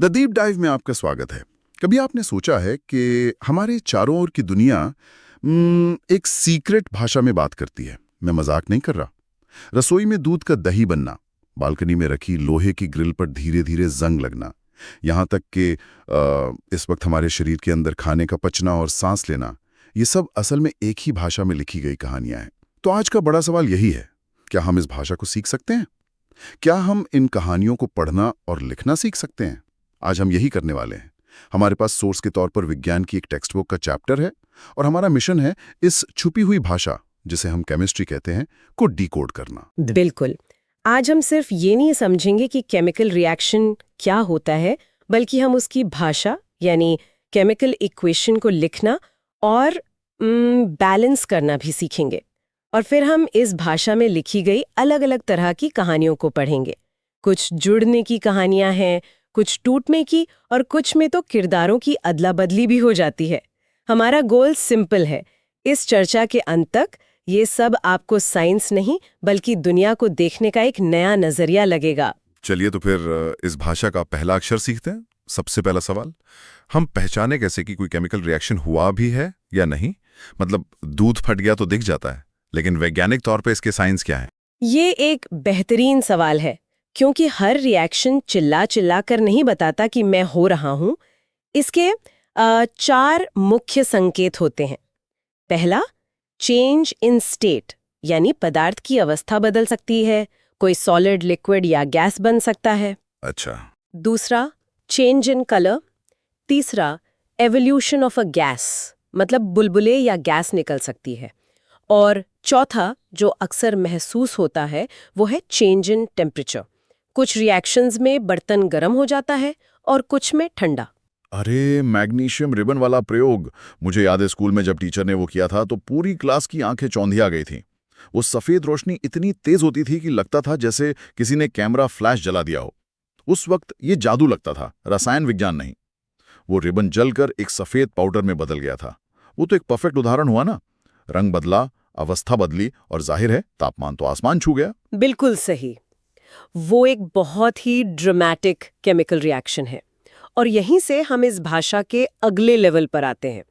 The deep dive में आपका स्वागत है। कभी आपने सोचा है कि हमारे चारों ओर की दुनिया एक सीक्रेट भाषा में बात करती है? मैं मजाक नहीं कर रहा। रसोई में दूध का दही बनना, बालकनी में रखी लोहे की ग्रिल पर धीरे धीरे जंग लगना, यहाँ तक कि इस वक्त हमारे शरीर के अंदर खाने का पचना और सांस लेना, ये सब असल में एक ही भाषा में लिखी गई कहानियां हैं। तो आज का बड़ा सवाल यही है, क्या हम इस भाषा को सीख सकते हैं? क्या हम इन कहानियों को पढ़ना और लिखना सीख सकते हैं? आज हम यही करने वाले हैं। हमारे पास सोर्स के तौर पर विज्ञान की एक टेक्स्ट बुक का चैप्टर है और हमारा मिशन है इस छुपी हुई भाषा, जिसे हम केमिस्ट्री कहते हैं, को डिकोड करना। बिल्कुल। आज हम सिर्फ ये नहीं समझेंगे कि केमिकल रिएक्शन क्या होता है, बल्कि हम उसकी भाषा यानी केमिकल इक्वेशन को लिखना और बैलेंस करना भी सीखेंगे। और फिर हम इस भाषा में लिखी गई अलग अलग तरह की कहानियों को पढ़ेंगे। कुछ जुड़ने की कहानियां हैं, कुछ टूटने की, और कुछ में तो किरदारों की अदला बदली भी हो जाती है। हमारा गोल सिंपल है, इस चर्चा के अंत तक ये सब आपको साइंस नहीं बल्कि दुनिया को देखने का एक नया नजरिया लगेगा। चलिए तो फिर इस भाषा का पहला अक्षर सीखते हैं। सबसे पहला सवाल, हम पहचाने कैसे कि कोई केमिकल रिएक्शन हुआ भी है या नहीं? मतलब दूध फट गया तो दिख जाता है, लेकिन वैज्ञानिक तौर पे इसके साइंस क्या है? ये एक बेहतरीन सवाल है, क्योंकि हर रिएक्शन चिल्ला चिल्ला कर नहीं बताता कि मैं हो रहा हूं। इसके 4 मुख्य संकेत होते हैं। पहला, चेंज इन स्टेट, यानी पदार्थ की अवस्था बदल सकती है, कोई सॉलिड, लिक्विड या गैस बन सकता है। अच्छा। दूसरा, चेंज इन कलर। तीसरा, एवोल्यूशन ऑफ अ गैस, मतलब बुलबुले या गैस निकल सकती है। और चौथा, जो अक्सर महसूस होता है, वो है चेंज इन टेम्परेचर। कुछ रिएक्शंस में बर्तन गर्म हो जाता है और कुछ में ठंडा। अरे, मैग्नीशियम रिबन वाला प्रयोग, मुझे याद है स्कूल में जब टीचर ने वो किया था तो पूरी क्लास की आंखें चौंधिया गई थीं। वो सफेद रोशनी इतनी तेज होती थी कि लगता था जैसे किसी ने कैमरा फ्लैश जला दिया हो। उस वक्त ये जादू लगता था, रसायन विज्ञान नहीं। वो रिबन जलकर एक सफेद पाउडर में बदल गया था। वो तो एक परफेक्ट उदाहरण हुआ ना। रंग बदला, अवस्था बदली और जाहिर है तापमान तो आसमान छू गया। बिल्कुल सही। वो एक बहुत ही ड्रामेटिक केमिकल रिएक्शन है। और यहीं से हम इस भाषा के अगले लेवल पर आते हैं।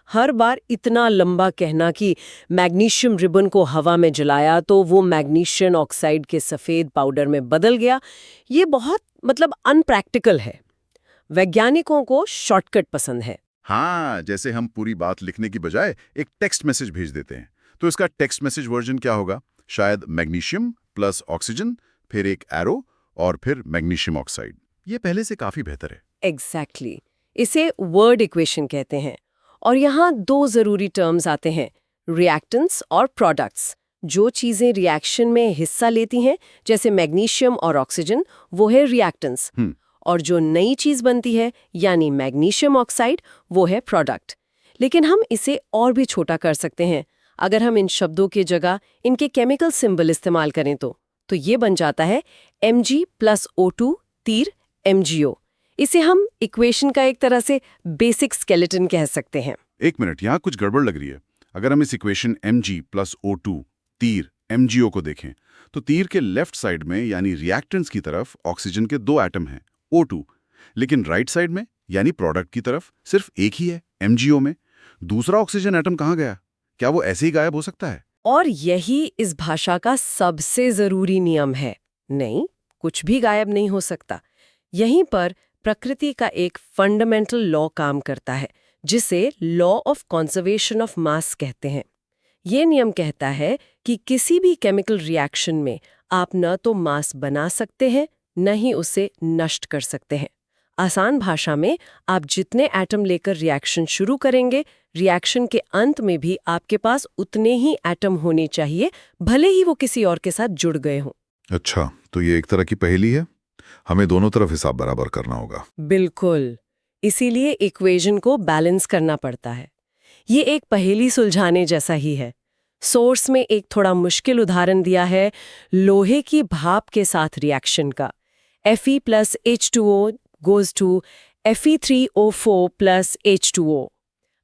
हर बार इतना लंबा कहना कि मैग्नीशियम रिबन को हवा में जलाया तो वो मैग्नीशियम ऑक्साइड के सफेद पाउडर में बदल गया, ये बहुत अनप्रैक्टिकल है। वैज्ञानिकों को शॉर्टकट पसंद है। हाँ, जैसे हम पूरी बात लिखने की बजाय एक टेक्स्ट मैसेज भेज देते हैं। तो इसका टेक्स्ट मैसेज वर्जन क्या होगा? शायद मैग्नीशियम प्लस ऑक्सीजन, फिर एक एरो और फिर मैग्नीशियम ऑक्साइड। ये पहले से काफी बेहतर है। एग्जैक्टली। इसे वर्ड इक्वेशन कहते हैं। और यहाँ 2 जरूरी टर्म्स आते हैं, रिएक्टेंट्स और प्रोडक्ट्स। जो चीजें रिएक्शन में हिस्सा लेती हैं, जैसे मैग्नीशियम और ऑक्सीजन, वो है रिएक्टेंट्स। और जो नई चीज बनती है, यानी मैग्नीशियम ऑक्साइड, वो है प्रोडक्ट। लेकिन हम इसे और भी छोटा कर सकते हैं। अगर हम इन शब्दों की जगह इनके केमिकल सिंबल इस्तेमाल करें तो ये बन जाता है Mg+O2 तीर MgO। इसे हम इक्वेशन का एक तरह से बेसिक स्केलेटन कह सकते हैं। एक मिनट, यहाँ कुछ गड़बड़ लग रही है। अगर हम इस इक्वेशन Mg+O2 तीर MgO को देखें तो तीर के लेफ्ट साइड में यानी रिएक्टेंट्स की तरफ ऑक्सीजन के 2 एटम हैं, O2, लेकिन राइट साइड में यानी प्रोडक्ट की तरफ सिर्फ एक ही है, MgO में। दूसरा ऑक्सीजन एटम कहाँ गया? क्या वो ऐसे ही गायब हो सकता है? और यही इस भाषा का सबसे जरूरी नियम है। नहीं, कुछ भी गायब नहीं हो सकता। यहीं पर प्रकृति का एक फंडामेंटल लॉ काम करता है, जिसे law of conservation of mass कहते हैं। ये नियम कहता है कि किसी भी केमिकल रिएक्शन में आप न तो मास बना सकते हैं, न ही उसे नष्ट कर सकते हैं। आसान भाषा में, आप जितने एटम लेकर रिएक्शन शुरू करेंगे, रिएक्शन के अंत में भी आपके पास उतने ही एटम होने चाहिए, भले ही वो किसी और के साथ जुड़ गए हों। अच्छा, तो ये एक तरह की पहेली है। हमें दोनों तरफ हिसाब बराबर करना होगा। बिल्कुल। इसीलिए इक्वेशन को बैलेंस करना पड़ता है। ये एक पहेली सुलझाने जैसा ही है। सोर्स में एक थोड़ा मुश्किल उदाहरण दिया है लोहे की भाप के साथ रिएक्शन का। Fe+H2O goes to Fe3O4+H2O।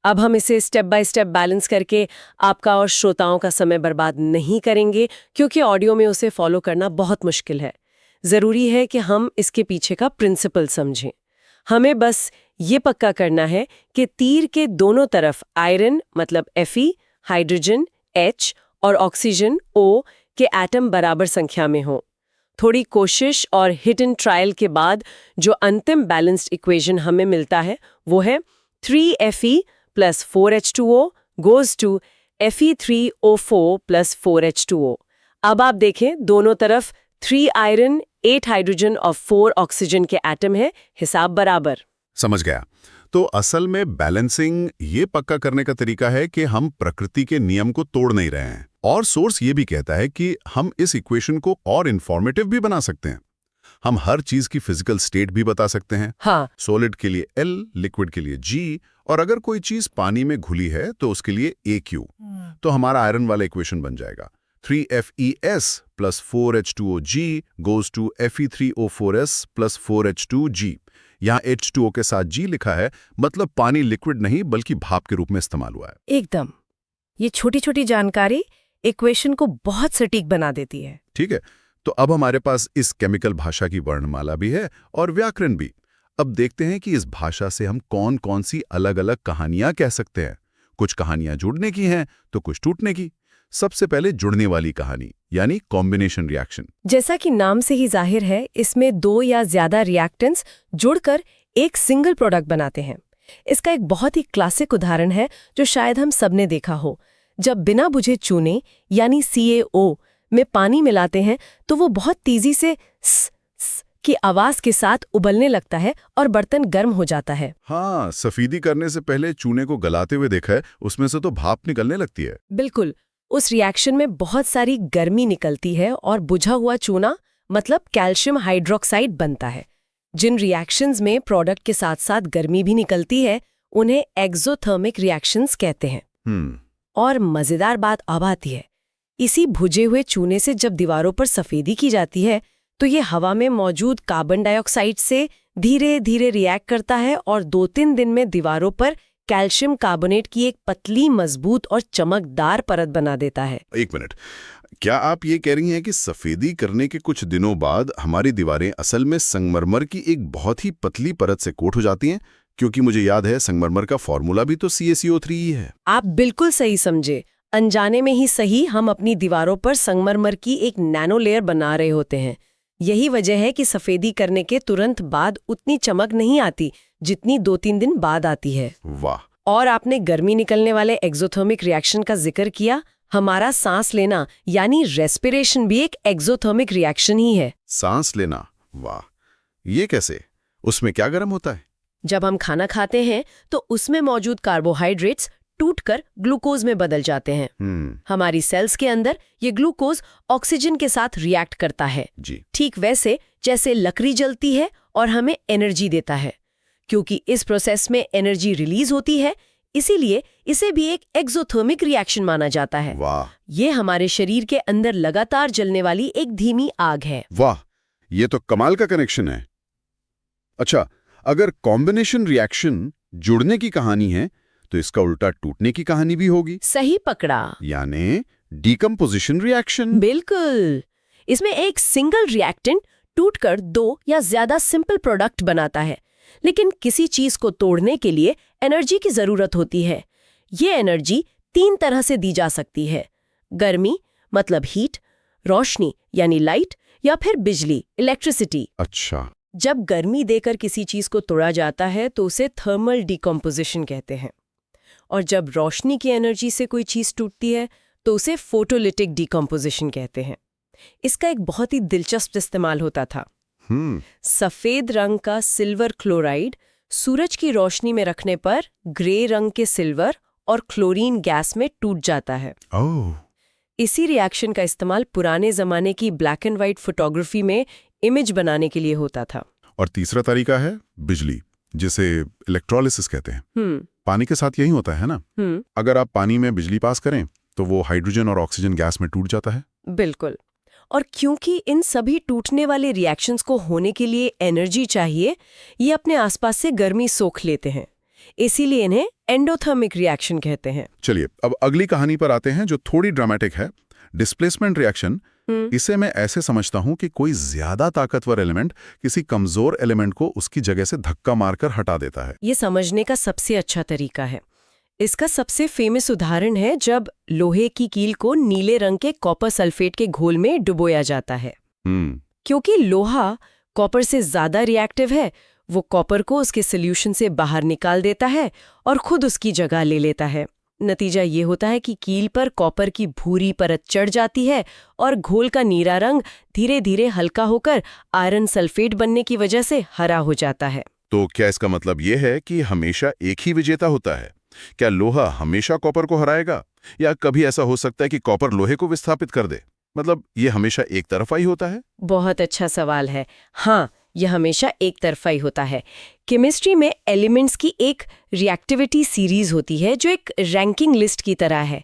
अब हम इसे स्टेप बाय स्टेप बैलेंस करके आपका और श्रोताओं का समय बर्बाद नहीं करेंगे, क्योंकि ऑडियो में उसे फॉलो करना बहुत मुश्किल है। जरूरी है कि हम इसके पीछे का प्रिंसिपल समझें। हमें बस ये पक्का करना है कि तीर के दोनों तरफ आयरन मतलब Fe, हाइड्रोजन H और ऑक्सीजन O के एटम बराबर संख्या में हो। थोड़ी कोशिश और हिट एंड ट्रायल के बाद जो अंतिम बैलेंस्ड इक्वेशन हमें मिलता है वो है 3Fe plus 4H2O goes to Fe3O4 plus 4H2O। अब आप देखें दोनों तरफ 3 आयरन 8 हाइड्रोजन और 4 ऑक्सीजन के एटम है, हिसाब बराबर। समझ गया। तो असल में बैलेंसिंग ये पक्का करने का तरीका है कि हम प्रकृति के नियम को तोड़ नहीं रहे हैं। और सोर्स ये भी कहता है कि हम इस इक्वेशन को और इंफॉर्मेटिव भी बना सकते हैं। हम हर चीज की फिजिकल स्टेट भी बता सकते हैं। हाँ, सॉलिड के लिए L, लिक्विड के लिए G, और अगर कोई चीज पानी में घुली है तो उसके लिए AQ। तो हमारा आयरन वाला इक्वेशन बन जाएगा 3FeS plus 4H2OG goes to Fe3O4S plus 4H2G। यहाँ H2O के साथ G लिखा है, मतलब पानी लिक्विड नहीं बल्कि भाप के रूप में इस्तेमाल हुआ है। एकदम। ये छोटी छोटी जानकारी इक्वेशन को बहुत सटीक बना देती है। ठीक है, तो अब हमारे पास इस केमिकल भाषा की वर्णमाला भी है और व्याकरण भी। अब देखते हैं कि इस भाषा से हम कौन कौन सी अलग अलग कहानियां कह सकते हैं। कुछ कहानियां जुड़ने की हैं तो कुछ टूटने की। सबसे पहले जुड़ने वाली कहानी यानी कॉम्बिनेशन रिएक्शन। जैसा कि नाम से ही जाहिर है, इसमें 2 या ज्यादा रिएक्टेंट्स जुड़कर एक सिंगल प्रोडक्ट बनाते हैं। इसका एक बहुत ही क्लासिक उदाहरण है जो शायद हम सबने देखा हो। जब बिना बुझे चूने यानी CaO में पानी मिलाते हैं तो वो बहुत तेजी से स की आवाज के साथ उबलने लगता है और बर्तन गर्म हो जाता है। हाँ, सफेदी करने से पहले चूने को गलाते हुए देखा है, उसमें से तो भाप निकलने लगती है। बिल्कुल, उस रिएक्शन में बहुत सारी गर्मी निकलती है और बुझा हुआ चूना मतलब कैल्शियम हाइड्रोक्साइड बनता है। जिन रिएक्शंस में प्रोडक्ट के साथ साथ गर्मी भी निकलती है उन्हें एक्सोथर्मिक रिएक्शंस कहते हैं। और मजेदार बात अब आती है, इसी भुजे हुए चूने से जब दीवारों पर सफेदी की जाती है तो ये हवा में मौजूद कार्बन डाइऑक्साइड से धीरे धीरे रिएक्ट करता है और 2-3 दिन में दीवारों पर कैल्शियम कार्बोनेट की एक पतली, मजबूत और चमकदार परत बना देता है। एक मिनट, क्या आप ये कह रही हैं कि सफेदी करने के कुछ दिनों बाद हमारी दीवारें असल में संगमरमर की एक बहुत ही पतली परत से कोट हो जाती हैं? क्योंकि मुझे याद है संगमरमर का फॉर्मूला भी तो CaCO3 ही है। आप बिल्कुल सही समझे। अनजाने में ही सही, हम अपनी दीवारों पर संगमरमर की एक नैनो लेयर बना रहे होते हैं। यही वजह है कि सफेदी करने के तुरंत बाद उतनी चमक नहीं आती जितनी 2-3 दिन बाद आती है। वाह। और आपने गर्मी निकलने वाले एक्सोथर्मिक रिएक्शन का जिक्र किया। हमारा सांस लेना यानी रेस्पिरेशन भी एक एक्सोथर्मिक रिएक्शन ही है। सांस लेना, वाह, ये कैसे? उसमें क्या गर्म होता है? जब हम खाना खाते हैं तो उसमें मौजूद कार्बोहाइड्रेट्स टूटकर ग्लूकोज में बदल जाते हैं। हमारी सेल्स के अंदर ये ग्लूकोज ऑक्सीजन के साथ रिएक्ट करता है जी। ठीक वैसे जैसे लकड़ी जलती है और हमें एनर्जी देता है। क्योंकि इस प्रोसेस में एनर्जी रिलीज होती है, इसीलिए इसे भी एक एक्सोथर्मिक रिएक्शन माना जाता है। वाह, ये हमारे शरीर के अंदर लगातार जलने वाली एक धीमी आग है। वाह, ये तो कमाल का कनेक्शन है। अच्छा, अगर कॉम्बिनेशन रिएक्शन जुड़ने की कहानी है तो इसका उल्टा टूटने की कहानी भी होगी। सही पकड़ा, यानी डिकम्पोजिशन रिएक्शन। बिल्कुल। इसमें एक सिंगल रिएक्टेंट टूटकर 2 या ज्यादा सिंपल प्रोडक्ट बनाता है, लेकिन किसी चीज को तोड़ने के लिए एनर्जी की जरूरत होती है। ये एनर्जी 3 तरह से दी जा सकती है। गर्मी मतलब हीट, रोशनी यानी लाइट, या फिर बिजली इलेक्ट्रिसिटी। अच्छा। जब गर्मी देकर किसी चीज को तोड़ा जाता है तो उसे थर्मल डिकम्पोजिशन कहते हैं, और जब रोशनी की एनर्जी से कोई चीज टूटती है तो उसे फोटोलिटिक डिकम्पोजिशन कहते हैं। इसका एक बहुत ही दिलचस्प इस्तेमाल होता था। सफेद रंग का सिल्वर क्लोराइड सूरज की रोशनी में रखने पर ग्रे रंग के सिल्वर और क्लोरीन गैस में टूट जाता है। इसी रिएक्शन का इस्तेमाल पुराने जमाने की ब्लैक एंड व्हाइट फोटोग्राफी में इमेज बनाने के लिए होता था। और तीसरा तरीका है बिजली, जिसे इलेक्ट्रोलिसिस कहते हैं। पानी के साथ यही होता है ना? अगर आप पानी में बिजली पास करें तो वो हाइड्रोजन और ऑक्सीजन गैस में टूट जाता है। बिल्कुल। और क्योंकि इन सभी टूटने वाले रिएक्शंस को होने के लिए एनर्जी चाहिए, ये अपने आसपास से गर्मी सोख लेते हैं, इसीलिए इन्हें एंडोथर्मिक रिएक्शन कहते हैं। चलिए अब अगली कहानी पर आते हैं जो थोड़ी ड्रामेटिक है। डिस्प्लेसमेंट रिएक्शन इसे मैं ऐसे समझता हूं कि कोई ज्यादा ताकतवर एलिमेंट किसी कमजोर एलिमेंट को उसकी जगह से धक्का मारकर हटा देता है। ये समझने का सबसे अच्छा तरीका है। इसका सबसे फेमस उदाहरण है जब लोहे की कील को नीले रंग के कॉपर सल्फेट के घोल में डुबोया जाता है। क्योंकि लोहा कॉपर से ज्यादा रिएक्टिव है, वो कॉपर को उसके सॉल्यूशन से बाहर निकाल देता है और खुद उसकी जगह ले लेता है। नतीजा ये होता है कि कील पर कॉपर की भूरी परत चढ़ जाती है और घोल का नीला रंग धीरे धीरे हल्का होकर आयरन सल्फेट बनने की वजह से हरा हो जाता है। तो क्या इसका मतलब ये है कि हमेशा एक ही विजेता होता है? क्या लोहा हमेशा कॉपर को हराएगा, या कभी ऐसा हो सकता है कि कॉपर लोहे को विस्थापित कर दे? मतलब ये हमेशा एक तरफा ही होता है? बहुत अच्छा सवाल है। हाँ, यह हमेशा एक तरफा ही होता है। केमिस्ट्री में एलिमेंट्स की एक रिएक्टिविटी सीरीज होती है जो एक रैंकिंग लिस्ट की तरह है।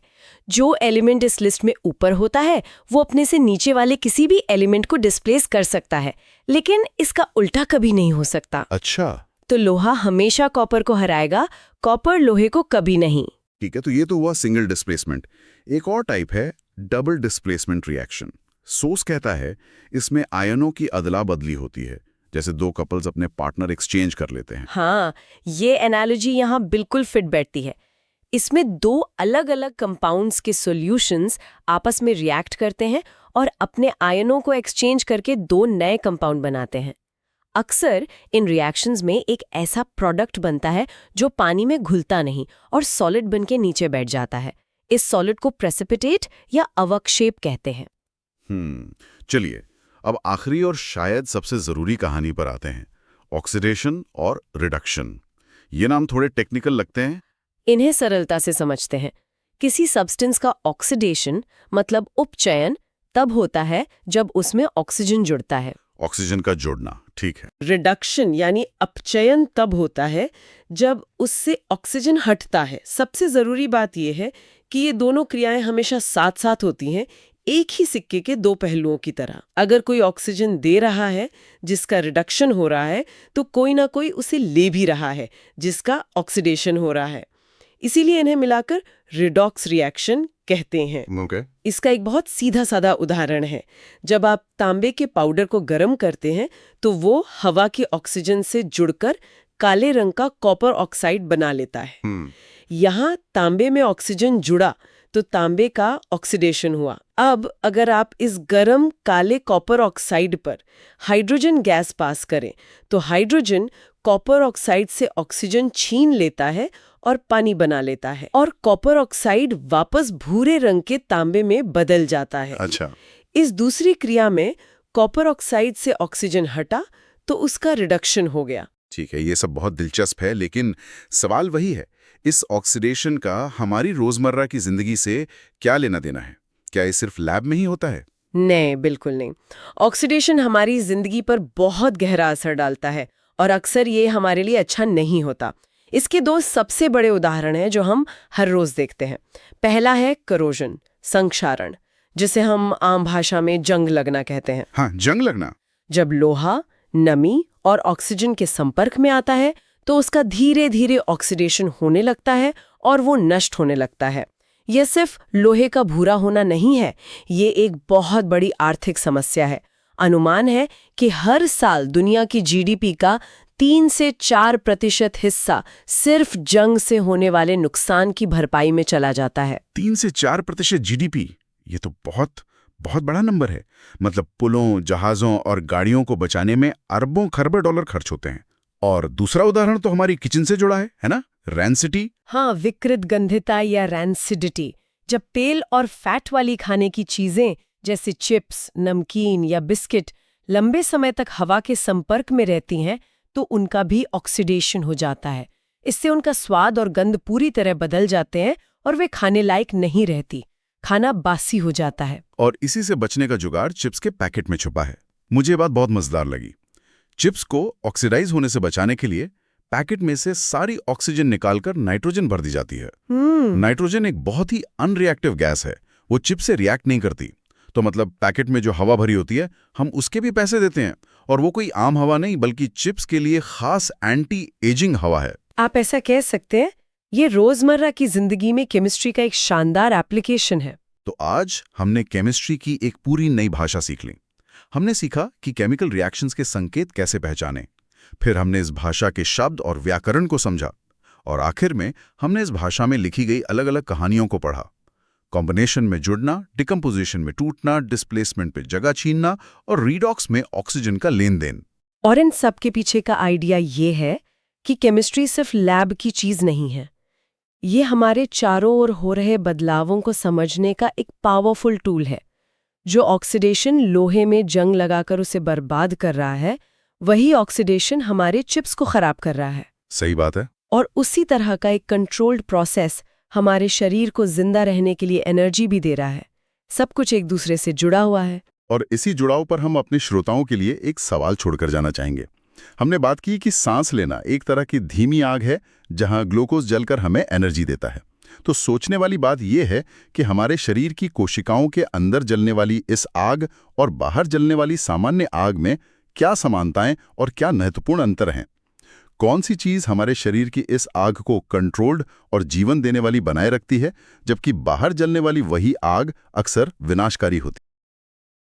जो एलिमेंट इस लिस्ट में ऊपर होता है वो अपने से नीचे वाले किसी भी एलिमेंट को डिस्प्लेस कर सकता है, लेकिन इसका उल्टा कभी नहीं हो सकता। अच्छा, तो लोहा हमेशा कॉपर को हराएगा, कॉपर लोहे को कभी नहीं। ठीक है, तो ये तो हुआ सिंगल डिस्प्लेसमेंट। एक और टाइप है डबल डिस्प्लेसमेंट रिएक्शन। सोर्स कहता है इसमें आयनों की अदला बदली होती है, जैसे दो कपल्स अपने पार्टनर एक्सचेंज कर लेते हैं। हाँ, ये एनालॉजी यहाँ बिल्कुल फिट बैठती है। इसमें दो अलग अलग कंपाउंड्स के सॉल्यूशंस आपस में रिएक्ट करते हैं और अपने आयनों को एक्सचेंज करके दो नए कंपाउंड बनाते हैं। अक्सर इन रिएक्शंस में एक ऐसा प्रोडक्ट बनता है जो पानी में घुलता नहीं और सॉलिड बनके नीचे बैठ जाता है। इस सॉलिड को प्रेसिपिटेट या अवक्षेप कहते हैं। चलिए, अब आखिरी और शायद सबसे जरूरी कहानी पर आते हैं, ऑक्सीडेशन और रिडक्शन। ये नाम थोड़े टेक्निकल लगते हैं। इन्हें सरलता से समझते हैं। किसी सब्सटेंस का ऑक्सीडेशन मतलब उपचयन तब होता है जब उसमें ऑक्सीजन जुड़ता है। ऑक्सीजन का जुड़ना, ठीक है। रिडक्शन यानी अपचयन तब होता है जब उससे ऑक्सीजन हटता है। सबसे जरूरी बात यह है कि ये दोनों क्रियाएं हमेशा साथ साथ होती हैं, एक ही सिक्के के दो पहलुओं की तरह। अगर कोई ऑक्सीजन दे रहा है जिसका रिडक्शन हो रहा है, तो कोई ना कोई उसे ले भी रहा है जिसका ऑक्सीडेशन हो रहा है। इसीलिए इन्हें मिलाकर रिडॉक्स रिएक्शन कहते हैं। इसका एक बहुत सीधा साधा उदाहरण है। जब आप तांबे के पाउडर को गर्म करते हैं तो वो हवा के ऑक्सीजन से जुड़कर काले रंग का कॉपर ऑक्साइड बना लेता है। यहाँ तांबे में ऑक्सीजन जुड़ा तो तांबे का ऑक्सीडेशन हुआ। अब अगर आप इस गर्म काले कॉपर ऑक्साइड पर हाइड्रोजन गैस पास करें तो हाइड्रोजन कॉपर ऑक्साइड से ऑक्सीजन छीन लेता है और पानी बना लेता है, और कॉपर ऑक्साइड वापस भूरे रंग के तांबे में बदल जाता है। अच्छा, इस दूसरी क्रिया में कॉपर ऑक्साइड से ऑक्सीजन हटा तो उसका रिडक्शन हो गया। ठीक है, ये सब बहुत दिलचस्प है, लेकिन सवाल वही है, इस ऑक्सीडेशन का हमारी रोजमर्रा की जिंदगी से क्या लेना देना है? क्या ये सिर्फ लैब में ही होता है? नहीं, बिल्कुल नहीं। ऑक्सीडेशन हमारी जिंदगी पर बहुत गहरा असर डालता है और अक्सर ये हमारे लिए अच्छा नहीं होता। इसके दो सबसे बड़े उदाहरण हैं जो हम हर रोज देखते हैं। पहला है करोजन, संक्षारण, जिसे हम आम भाषा में जंग लगना कहते हैं। हाँ, जंग लगना। जब लोहा नमी और ऑक्सीजन के संपर्क में आता है तो उसका धीरे धीरे ऑक्सीडेशन होने लगता है और वो नष्ट होने लगता है। यह सिर्फ लोहे का भूरा होना नहीं है, ये एक बहुत बड़ी आर्थिक समस्या है। अनुमान है कि हर साल दुनिया की जीडीपी का 3 से 4% हिस्सा सिर्फ जंग से होने वाले नुकसान की भरपाई में चला जाता है। 3 से 4% जीडीपी, ये तो बहुत बहुत बड़ा नंबर है। मतलब पुलों, जहाजों और गाड़ियों को बचाने में अरबों खरबों डॉलर खर्च होते हैं। और दूसरा उदाहरण तो हमारी किचन से जुड़ा है ना? रैंसिटी। हाँ, विकृत गंधिता या रैंसिडिटी। जब तेल और फैट वाली खाने की चीजें जैसे चिप्स, नमकीन या बिस्किट लंबे समय तक हवा के संपर्क में रहती हैं तो उनका भी ऑक्सीडेशन हो जाता है। इससे उनका स्वाद और गंध पूरी तरह बदल जाते हैं और वे खाने लायक नहीं रहती। खाना बासी हो जाता है। और इसी से बचने का जुगाड़ चिप्स के पैकेट में छुपा है। मुझे ये बात बहुत मजेदार लगी। चिप्स को ऑक्सीडाइज होने से बचाने के लिए पैकेट में से सारी ऑक्सीजन निकालकर नाइट्रोजन भर दी जाती है। नाइट्रोजन एक बहुत ही अनरिएक्टिव गैस है, वो चिप्स से रिएक्ट नहीं करती। तो मतलब पैकेट में जो हवा भरी होती है हम उसके भी पैसे देते हैं, और वो कोई आम हवा नहीं बल्कि चिप्स के लिए खास एंटी एजिंग हवा है। आप ऐसा कह सकते हैं, ये रोजमर्रा की जिंदगी में केमिस्ट्री का एक शानदार एप्लीकेशन है। तो आज हमने केमिस्ट्री की एक पूरी नई भाषा सीख ली। हमने सीखा कि केमिकल रिएक्शंस के संकेत कैसे पहचानें। फिर हमने इस भाषा के शब्द और व्याकरण को समझा। और आखिर में हमने इस भाषा में लिखी गई अलग-अलग कहानियों को पढ़ा। कॉम्बिनेशन में जुड़ना, डिकम्पोजिशन में टूटना, डिस्प्लेसमेंट पे जगह छीनना और रीडॉक्स में ऑक्सीजन का लेन देन। और इन सब के पीछे का आइडिया ये है कि केमिस्ट्री सिर्फ लैब की चीज नहीं है। ये हमारे चारों ओर हो रहे बदलावों को समझने का एक पावरफुल टूल है। जो ऑक्सीडेशन लोहे में जंग लगाकर उसे बर्बाद कर रहा है, वही ऑक्सीडेशन हमारे चिप्स को खराब कर रहा है। सही बात है। और उसी तरह का एक कंट्रोल्ड प्रोसेस हमारे शरीर को जिंदा रहने के लिए एनर्जी भी दे रहा है। सब कुछ एक दूसरे से जुड़ा हुआ है। और इसी जुड़ाव पर हम अपने श्रोताओं के लिए एक सवाल छोड़कर जाना चाहेंगे। हमने बात की कि सांस लेना एक तरह की धीमी आग है जहां ग्लूकोज जलकर हमें एनर्जी देता है। तो सोचने वाली बात यह है कि हमारे शरीर की कोशिकाओं के अंदर जलने वाली इस आग और बाहर जलने वाली सामान्य आग में क्या समानताएं और क्या महत्वपूर्ण अंतर हैं। कौन सी चीज हमारे शरीर की इस आग को कंट्रोल्ड और जीवन देने वाली बनाए रखती है, जबकि बाहर जलने वाली वही आग अक्सर विनाशकारी होती है।